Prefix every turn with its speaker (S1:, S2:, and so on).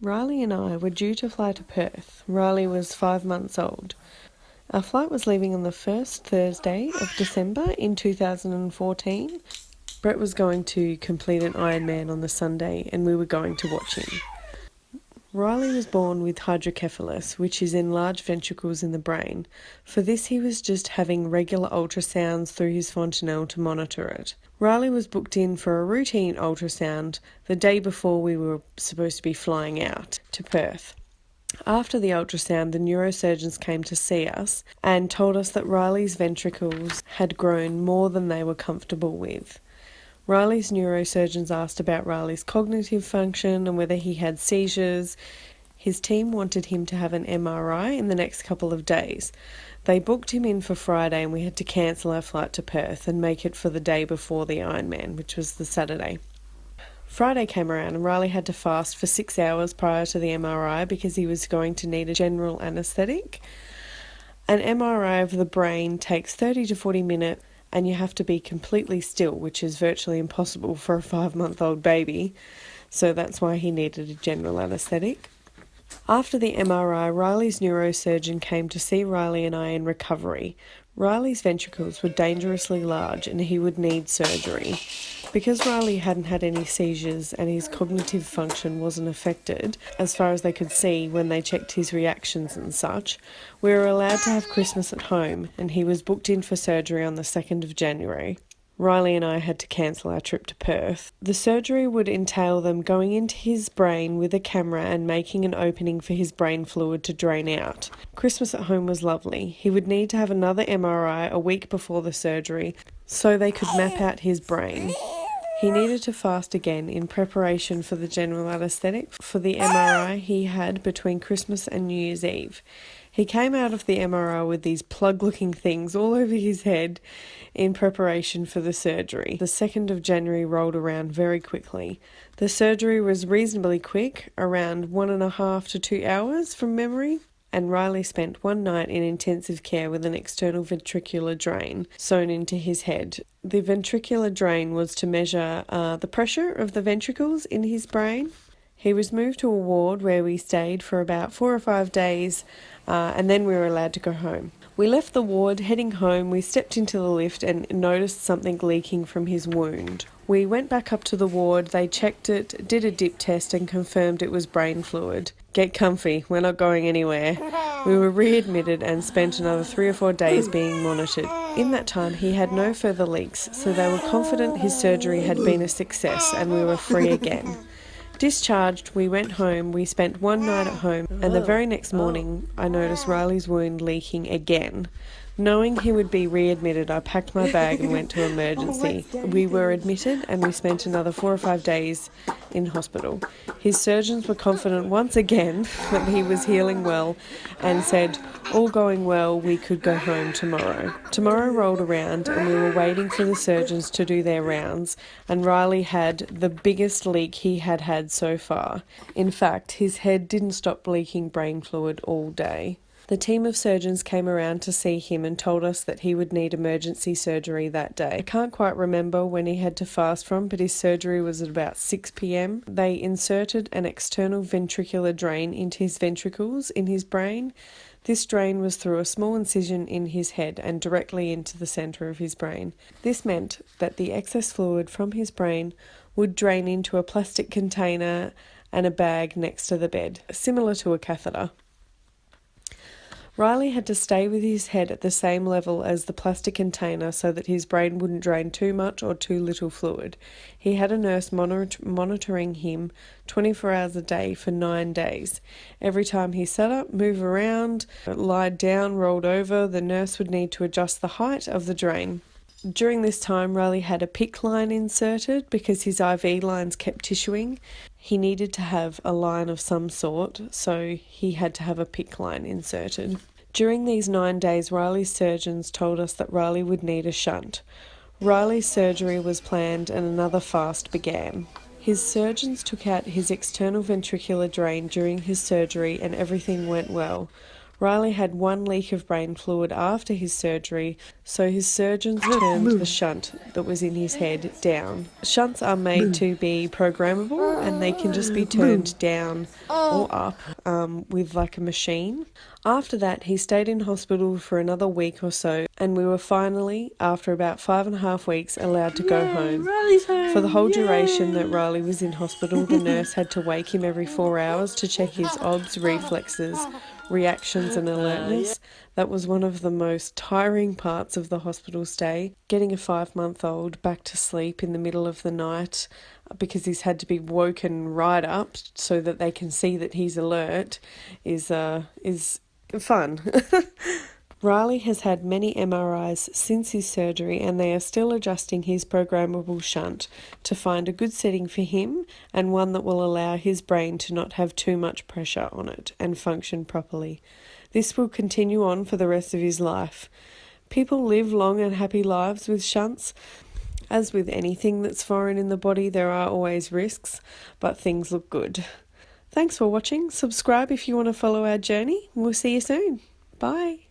S1: Riley and I were due to fly to Perth. Riley was 5 months old. Our flight was leaving on the first Thursday of December in 2014. Brett was going to complete an Ironman on the Sunday and we were going to watch him. Riley was born with hydrocephalus, which is enlarged ventricles in the brain. For this, he was just having regular ultrasounds through his fontanelle to monitor it. Riley was booked in for a routine ultrasound the day before we were supposed to be flying out to Perth. After the ultrasound, the neurosurgeons came to see us and told us that Riley's ventricles had grown more than they were comfortable with. Riley's neurosurgeons asked about Riley's cognitive function and whether he had seizures. His team wanted him to have an MRI in the next couple of days. They booked him in for Friday and we had to cancel our flight to Perth and make it for the day before the Ironman, which was the Saturday. Friday came around and Riley had to fast for 6 hours prior to the MRI because he was going to need a general anaesthetic. An MRI of the brain takes 30 to 40 minutes and you have to be completely still, which is virtually impossible for a 5-month-old baby. So that's why he needed a general anaesthetic. After the MRI, Riley's neurosurgeon came to see Riley and I in recovery. Riley's ventricles were dangerously large and he would need surgery. Because Riley hadn't had any seizures and his cognitive function wasn't affected, as far as they could see when they checked his reactions and such, we were allowed to have Christmas at home and he was booked in for surgery on the 2nd of January. Riley and I had to cancel our trip to Perth. The surgery would entail them going into his brain with a camera and making an opening for his brain fluid to drain out. Christmas at home was lovely. He would need to have another MRI a week before the surgery so they could map out his brain. He needed to fast again in preparation for the general anaesthetic for the MRI he had between Christmas and New Year's Eve. He came out of the MRI with these plug-looking things all over his head in preparation for the surgery. The 2nd of January rolled around very quickly. The surgery was reasonably quick, around 1.5 to 2 hours from memory, and Riley spent one night in intensive care with an external ventricular drain sewn into his head. The ventricular drain was to measure the pressure of the ventricles in his brain. He was moved to a ward where we stayed for about 4 or 5 days and then we were allowed to go home. We left the ward, heading home. We stepped into the lift and noticed something leaking from his wound. We went back up to the ward, they checked it, did a dip test and confirmed it was brain fluid. Get comfy, we're not going anywhere. We were readmitted and spent another 3 or 4 days being monitored. In that time he had no further leaks, so they were confident his surgery had been a success and we were free again. Discharged, we went home, we spent one night at home, and the very next morning I noticed Riley's wound leaking again. Knowing he would be readmitted, I packed my bag and went to emergency. We were admitted and we spent another 4 or 5 days in hospital. His surgeons were confident once again that he was healing well and said, all going well, we could go home tomorrow. Tomorrow rolled around and we were waiting for the surgeons to do their rounds, and Riley had the biggest leak he had had so far. In fact, his head didn't stop leaking brain fluid all day. The team of surgeons came around to see him and told us that he would need emergency surgery that day. I can't quite remember when he had to fast from, but his surgery was at about 6 p.m. They inserted an external ventricular drain into his ventricles in his brain. This drain was through a small incision in his head and directly into the centre of his brain. This meant that the excess fluid from his brain would drain into a plastic container and a bag next to the bed, similar to a catheter. Riley had to stay with his head at the same level as the plastic container so that his brain wouldn't drain too much or too little fluid. He had a nurse monitoring him 24 hours a day for 9 days. Every time he sat up, moved around, lied down, rolled over, the nurse would need to adjust the height of the drain. During this time, Riley had a PICC line inserted because his IV lines kept tissuing. He needed to have a line of some sort, so he had to have a PICC line inserted. During these 9 days, Riley's surgeons told us that Riley would need a shunt. Riley's surgery was planned and another fast began. His surgeons took out his external ventricular drain during his surgery and everything went well. Riley had one leak of brain fluid after his surgery, so his surgeons turned the shunt that was in his head down. Shunts are made to be programmable and they can just be turned down or up with like a machine. After that, he stayed in hospital for another week or so, and we were finally, after about 5.5 weeks, allowed to go home. For the whole duration that Riley was in hospital, the nurse had to wake him every 4 hours to check his odds, reflexes, reactions and alertness. That was one of the most tiring parts of the hospital stay. Getting a 5-month-old back to sleep in the middle of the night because he's had to be woken right up so that they can see that he's alert is fun. Riley has had many MRIs since his surgery and they are still adjusting his programmable shunt to find a good setting for him and one that will allow his brain to not have too much pressure on it and function properly. This will continue on for the rest of his life. People live long and happy lives with shunts. As with anything that's foreign in the body, there are always risks, but things look good. Thanks for watching. Subscribe if you want to follow our journey. We'll see you soon. Bye.